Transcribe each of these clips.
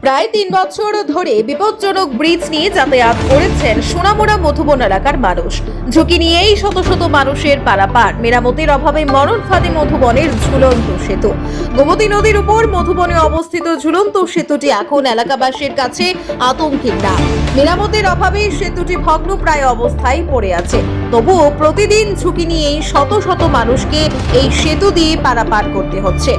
প্রায় ৩ বছর ধরে বিপজ্জনক ব্রিজ নিয়ে যাতায়াত করেছেন সোনামুড়া মধুবন এলাকার মানুষ। ঝুঁকি নিয়েই শত শত মানুষের পারাপার। মেরামতির অভাবে মরণ ফাঁদে মধুবনের ঝুলন্ত সেতু। গোমতী নদীর উপর মধুবনে অবস্থিত ঝুলন্ত সেতুটি এখন এলাকাবাসীর কাছে আতঙ্কের নাম। মেরামতির অভাবে সেতুটি ভগ্নপ্রায় অবস্থায় পড়ে আছে। তবুও প্রতিদিন ঝুঁকি নিয়েই শত শত মানুষকে এই সেতু দিয়ে পারাপার করতে হচ্ছে।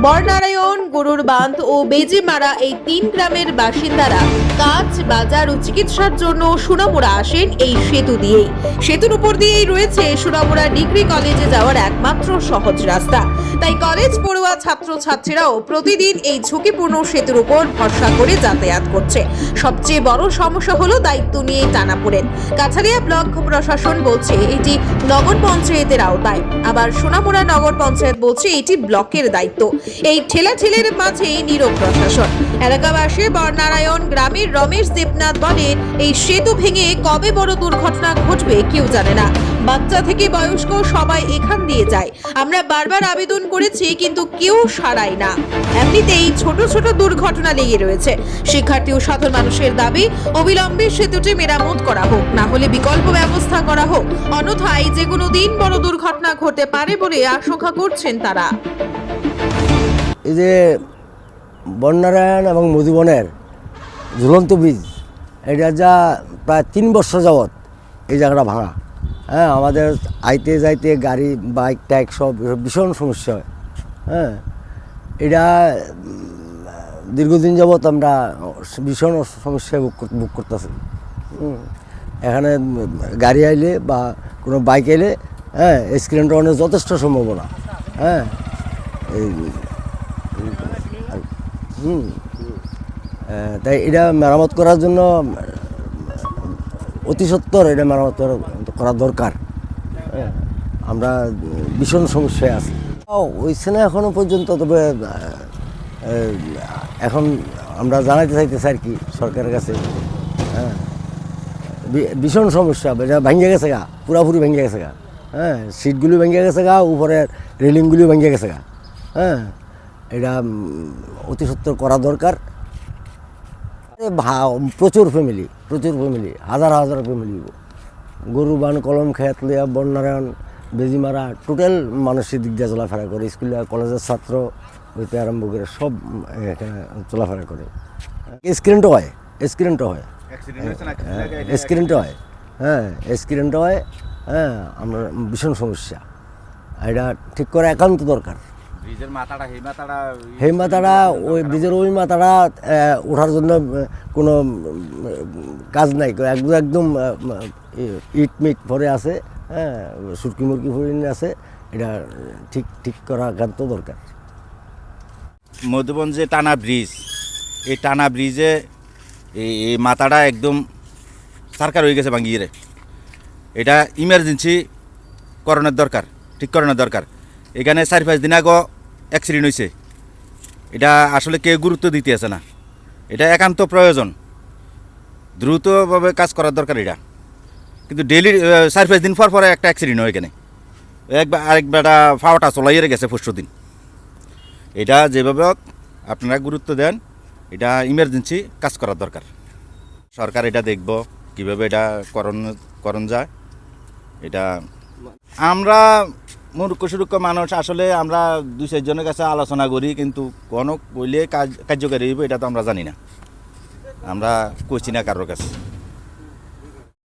বরনারায়ণ, গরুর বাঁধ ও বেজিমারা এই ৩ গ্রামের বাসিন্দারা কাজ, বাজার ও চিকিৎসার জন্য সোনামুড়া আসেন এই সেতু দিয়েই। সেতুর উপর দিয়েই রয়েছে সোনামুড়া ডিগ্রি কলেজে যাওয়ার একমাত্র সহজ রাস্তা। তাই কলেজ পড়ুয়া ছাত্রছাত্রীরাও প্রতিদিন এই ঝুঁকিপূর্ণ সেতুর উপর ভরসা করে যাতায়াত করছে। সবচেয়ে বড় সমস্যা হলো দায়িত্ব নিয়ে টানাপোড়েন। কাছাড়িয়া ব্লক প্রশাসন বলছে এটি নগর পঞ্চায়েতের আওতায়, আবার সোনামুড়া নগর পঞ্চায়েত বলছে এটি ব্লকের দায়িত্ব। এই ঠেলাঠেলের মাঝে নীরব প্রশাসন। এলাকাবাসী বরনারায়ণ গ্রামের রমেশ দেবনাথ বলেন, এই সেতু ভেঙে কবে বড় দুর্ঘটনা ঘটবে কেউ জানে না। বাচ্চা থেকে বয়স্ক সবাই এখান দিয়ে যায়। আমরা বারবার আবেদন করেছি কিন্তু কেউ সাড়ায় না। এমনিতেই ছোট ছোট দুর্ঘটনা লেগে রয়েছে। শিক্ষার্থী ও সাধারণ মানুষের দাবি অবিলম্বে সেতুটি মেরামত করা হোক, না হলে বিকল্প ব্যবস্থা করা হোক। অন্যথায় যে কোনো দিন বড় দুর্ঘটনা ঘটতে পারে বলে আশঙ্কা করছেন তারা। এই যে বননারায়ণ এবং মধুবনের ঝুলন্ত ব্রিজ, এটা যা প্রায় ৩ বছর যাবৎ এই জায়গাটা ভাঙা। হ্যাঁ, আমাদের আইতে যাইতে গাড়ি, বাইক, ট্যাক সব ভীষণ সমস্যা হয়। হ্যাঁ, এটা দীর্ঘদিন যাবৎ আমরা ভীষণ সমস্যায় ভোগ করতেছি। এখানে গাড়ি আইলে বা কোনো বাইক এলে অ্যাক্সিডেন্ট হওয়ার যথেষ্ট সম্ভাবনা। হ্যাঁ, তাই এটা মেরামত করার জন্য অতি সত্বর এটা মেরামত করা দরকার। আমরা ভীষণ সমস্যায় আছি। হয়েছে না এখনো পর্যন্ত, তবে এখন আমরা জানাইতে চাইতেছি আর কি সরকারের কাছে। হ্যাঁ, ভীষণ সমস্যা, এটা ভেঙে গেছে গা, পুরাপুরি ভেঙে গেছে গা। হ্যাঁ, সিটগুলি ভেঙে গেছে গা, উপরের রেলিংগুলিও ভেঙে গেছে গা। হ্যাঁ, এটা অতি সত্বর করা দরকার। প্রচুর ফ্যামিলি, হাজার হাজার ফ্যামিলি, গরু বান, কলম খেত লিয়া বননারায়ণ, বেজিমারা টোটাল মানুষের দিক দিয়ে চলাফেরা করে। স্কুলে কলেজের ছাত্র হইতে আরম্ভ করে সব এখানে চলাফেরা করে। অ্যাক্সিডেন্টও হয়। হ্যাঁ, আমরা ভীষণ সমস্যা, এটা ঠিক করে একান্ত দরকার। সেই মাথাটা ওই ব্রিজের ওই মাথাটা ওঠার জন্য কোনো কাজ নাই, একদম ইট মিট ভরে আছে। হ্যাঁ, সুরকি মুরকি ভরে আছে, এটা ঠিক করা একান্ত দরকার। মধুবন যে টানা ব্রিজ, এই টানা ব্রিজে এই মাথাটা একদম সারকার হয়ে গেছে ভাঙ্গিয়ে। এটা ইমার্জেন্সি করণের দরকার, ঠিক করানোর দরকার। এখানে 4-5 দিন আগে অ্যাক্সিডেন্ট হয়েছে। এটা আসলে কেউ গুরুত্ব দিতে আছে না। এটা একান্ত প্রয়োজন, দ্রুতভাবে কাজ করার দরকার এটা। কিন্তু ডেইলি 4-5 দিন পর একটা অ্যাক্সিডেন্ট হয় এখানে। আরেকবারটা ফাওয়াটা চলাইয়ে গেছে 5 দিন। এটা যেভাবে আপনারা গুরুত্ব দেন, এটা ইমার্জেন্সি কাজ করার দরকার। সরকার এটা দেখব কীভাবে এটা করণ যায়। এটা আমরা মূর্খ সুরুক্ষ মানুষ, আসলে আমরা 2-4 জনের কাছে আলোচনা করি, কিন্তু কোনো বইলে কার্যকারী হইব এটা তো আমরা জানি না। আমরা কইছি না কারোর কাছে।